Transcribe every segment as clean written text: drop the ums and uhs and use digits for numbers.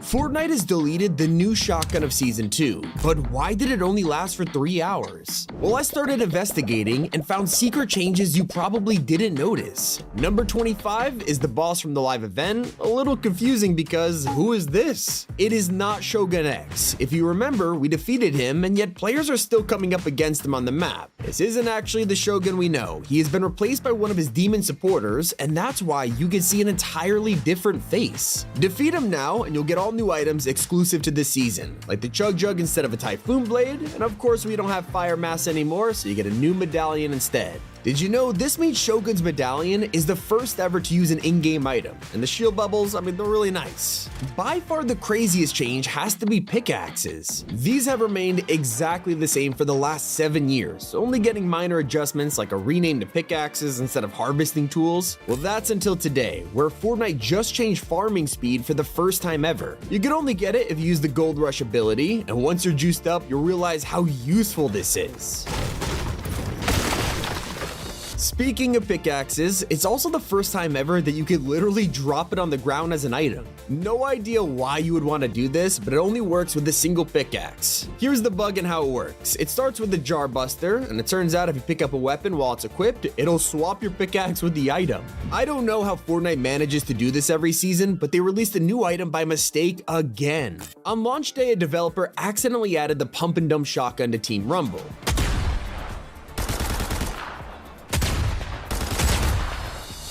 Fortnite has deleted the new shotgun of Season 2, but why did it only last for 3 hours? Well, I started investigating and found secret changes you probably didn't notice. Number 25 is the boss from the live event. A little confusing because who is this? It is not Shogun X. If you remember, we defeated him and yet players are still coming up against him on the map. This isn't actually the Shogun we know. He has been replaced by one of his demon supporters, and that's why you can see an entirely different face. Defeat him now and you'll get all new items exclusive to this season, like the Chug Jug instead of a Typhoon Blade, and of course we don't have Fire Mass anymore, so you get a new medallion instead. Did you know this means Shogun's medallion is the first ever to use an in-game item, and the shield bubbles, I mean, they're really nice. By far the craziest change has to be pickaxes. These have remained exactly the same for the last 7 years, only getting minor adjustments like a rename to pickaxes instead of harvesting tools. Well, that's until today, where Fortnite just changed farming speed for the first time ever. You can only get it if you use the Gold Rush ability, and once you're juiced up, you'll realize how useful this is. Speaking of pickaxes, it's also the first time ever that you could literally drop it on the ground as an item. No idea why you would want to do this, but it only works with a single pickaxe. Here's the bug and how it works. It starts with the jar buster, and it turns out if you pick up a weapon while it's equipped, it'll swap your pickaxe with the item. I don't know how Fortnite manages to do this every season, but they released a new item by mistake again. On launch day, a developer accidentally added the pump and dump shotgun to Team Rumble.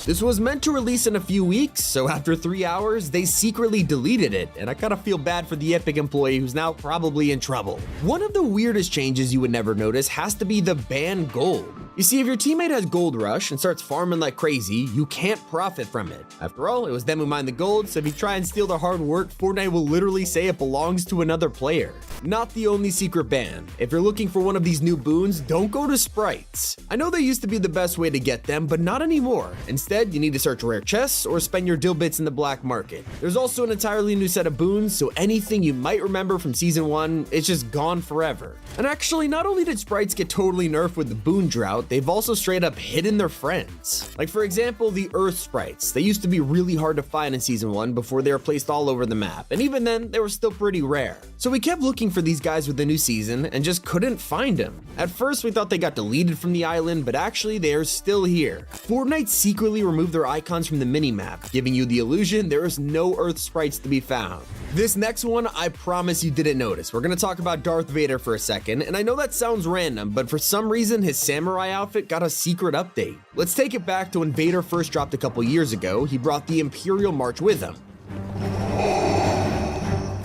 This was meant to release in a few weeks, so after 3 hours, they secretly deleted it, and I kinda feel bad for the Epic employee who's now probably in trouble. One of the weirdest changes you would never notice has to be the ban gold. You see, if your teammate has Gold Rush and starts farming like crazy, you can't profit from it. After all, it was them who mined the gold, so if you try and steal their hard work, Fortnite will literally say it belongs to another player. Not the only secret ban. If you're looking for one of these new boons, don't go to sprites. I know they used to be the best way to get them, but not anymore. Instead, you need to search rare chests or spend your dill bits in the black market. There's also an entirely new set of boons, so anything you might remember from Season 1, it's just gone forever. And actually, not only did sprites get totally nerfed with the boon drought, they've also straight up hidden their friends. Like for example, the Earth sprites. They used to be really hard to find in Season 1 before they were placed all over the map, and even then, they were still pretty rare. So we kept looking for these guys with the new season and just couldn't find them. At first, we thought they got deleted from the island, but actually they are still here. Fortnite secretly removed their icons from the minimap, giving you the illusion there is no Earth sprites to be found. This next one, I promise you didn't notice. We're gonna talk about Darth Vader for a second, and I know that sounds random, but for some reason, his samurai outfit got a secret update. Let's take it back to when Vader first dropped a couple years ago. He brought the Imperial March with him.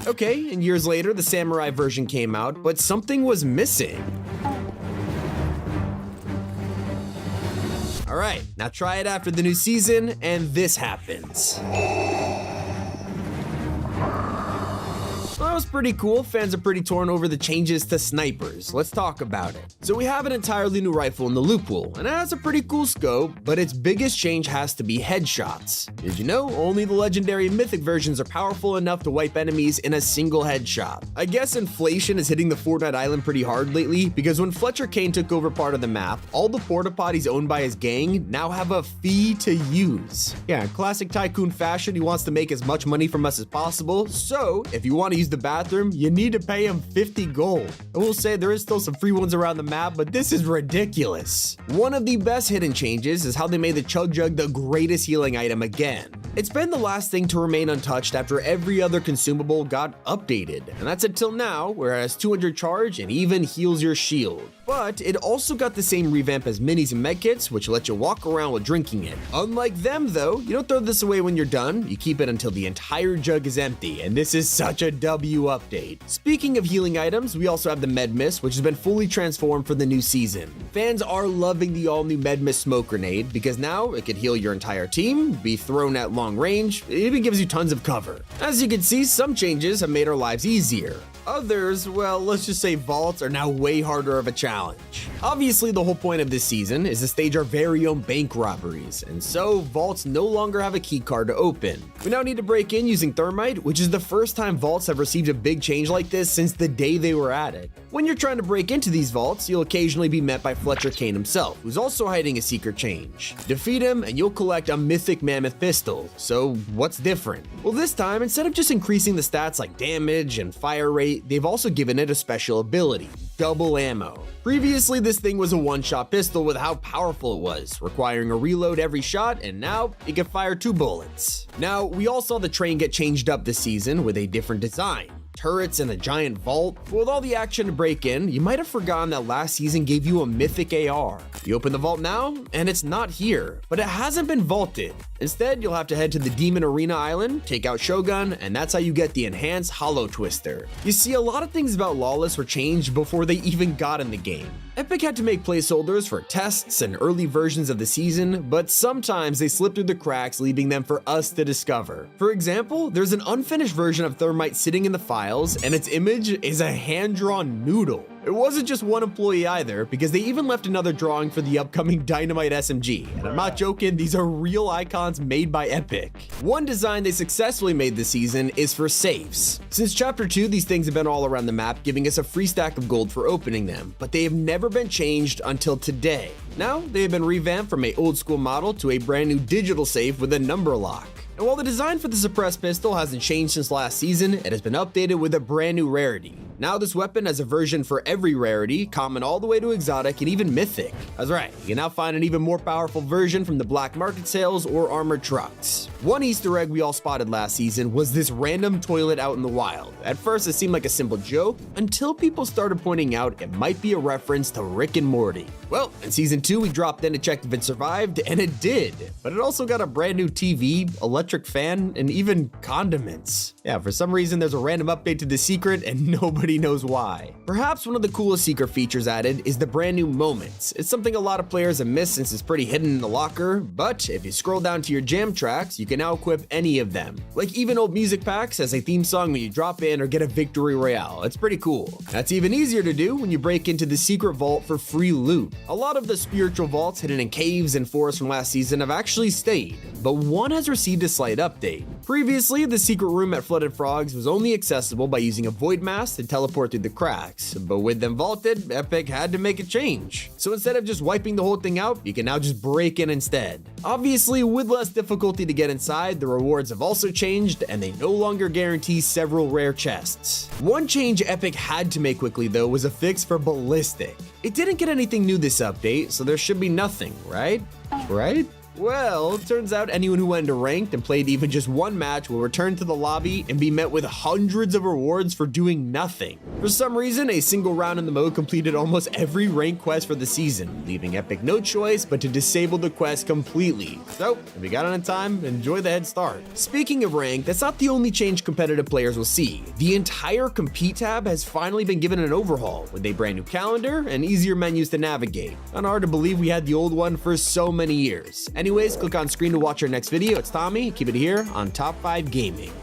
Okay, and years later, the samurai version came out, but something was missing. All right, now try it after the new season, and this happens. Well, that was pretty cool. Fans are pretty torn over the changes to snipers. Let's talk about it. So we have an entirely new rifle in the loot pool, and it has a pretty cool scope, but its biggest change has to be headshots. Did you know only the legendary and mythic versions are powerful enough to wipe enemies in a single headshot? I guess inflation is hitting the Fortnite island pretty hard lately, because when Fletcher Kane took over part of the map, all the porta potties owned by his gang now have a fee to use. Yeah, in classic tycoon fashion, he wants to make as much money from us as possible, so if you want to use the bathroom, you need to pay him 50 gold. I will say there is still some free ones around the map, but this is ridiculous. One of the best hidden changes is how they made the Chug Jug the greatest healing item again. It's been the last thing to remain untouched after every other consumable got updated, and that's until now, where it has 200 charge and even heals your shield. But it also got the same revamp as minis and medkits, which let you walk around while drinking it. Unlike them though, you don't throw this away when you're done, you keep it until the entire jug is empty, and this is such a W update. Speaking of healing items, we also have the Med Mist, which has been fully transformed for the new season. Fans are loving the all-new Med Mist smoke grenade, because now it can heal your entire team, be thrown at long range, it even gives you tons of cover. As you can see, some changes have made our lives easier. Others, well, let's just say vaults are now way harder of a challenge. Obviously, the whole point of this season is to stage our very own bank robberies, and so vaults no longer have a key card to open. We now need to break in using thermite, which is the first time vaults have received a big change like this since the day they were added. When you're trying to break into these vaults, you'll occasionally be met by Fletcher Kane himself, who's also hiding a secret change. Defeat him and you'll collect a mythic mammoth pistol. So what's different? Well, this time, instead of just increasing the stats like damage and fire rate, they've also given it a special ability: double ammo. Previously, this thing was a one-shot pistol with how powerful it was, requiring a reload every shot, and now it can fire 2 bullets. Now, we all saw the train get changed up this season with a different design. Turrets and a giant vault. With all the action to break in, you might have forgotten that last season gave you a mythic AR. You open the vault now, and it's not here, but it hasn't been vaulted. Instead, you'll have to head to the Demon Arena Island, take out Shogun, and that's how you get the enhanced Hollow Twister. You see, a lot of things about Lawless were changed before they even got in the game. Epic had to make placeholders for tests and early versions of the season, but sometimes they slip through the cracks, leaving them for us to discover. For example, there's an unfinished version of Thermite sitting in the files, and its image is a hand-drawn noodle. It wasn't just one employee either, because they even left another drawing for the upcoming Dynamite SMG. And I'm not joking, these are real icons made by Epic. One design they successfully made this season is for safes. Since Chapter 2, these things have been all around the map, giving us a free stack of gold for opening them, but they have never been changed until today. Now, they have been revamped from a old school model to a brand new digital safe with a number lock. And while the design for the suppressed pistol hasn't changed since last season, it has been updated with a brand new rarity. Now this weapon has a version for every rarity, common all the way to exotic and even mythic. That's right, you can now find an even more powerful version from the black market sales or armored trucks. One Easter egg we all spotted last season was this random toilet out in the wild. At first it seemed like a simple joke, until people started pointing out it might be a reference to Rick and Morty. Well, in season 2 we dropped in to check if it survived, and it did. But it also got a brand new TV, electric fan, and even condiments. Yeah, for some reason there's a random update to the secret and nobody knows why. Perhaps one of the coolest secret features added is the brand new moments. It's something a lot of players have missed since it's pretty hidden in the locker, but if you scroll down to your jam tracks, you can now equip any of them. Like even old music packs as a theme song when you drop in or get a victory royale. It's pretty cool. That's even easier to do when you break into the secret vault for free loot. A lot of the spiritual vaults hidden in caves and forests from last season have actually stayed, but one has received a slight update. Previously, the secret room at Flooded Frogs was only accessible by using a void mask to teleport through the cracks, but with them vaulted, Epic had to make a change. So instead of just wiping the whole thing out, you can now just break in instead. Obviously, with less difficulty to get inside, the rewards have also changed, and they no longer guarantee several rare chests. One change Epic had to make quickly though was a fix for Ballistic. It didn't get anything new this update, so there should be nothing, right? Right? Well, it turns out anyone who went into ranked and played even just one match will return to the lobby and be met with hundreds of rewards for doing nothing. For some reason, a single round in the mode completed almost every ranked quest for the season, leaving Epic no choice but to disable the quest completely. So, if you got it in time, enjoy the head start. Speaking of ranked, that's not the only change competitive players will see. The entire Compete tab has finally been given an overhaul, with a brand new calendar and easier menus to navigate. Not hard to believe we had the old one for so many years. Anyways, click on screen to watch our next video. It's Tommy. Keep it here on Top 5 Gaming.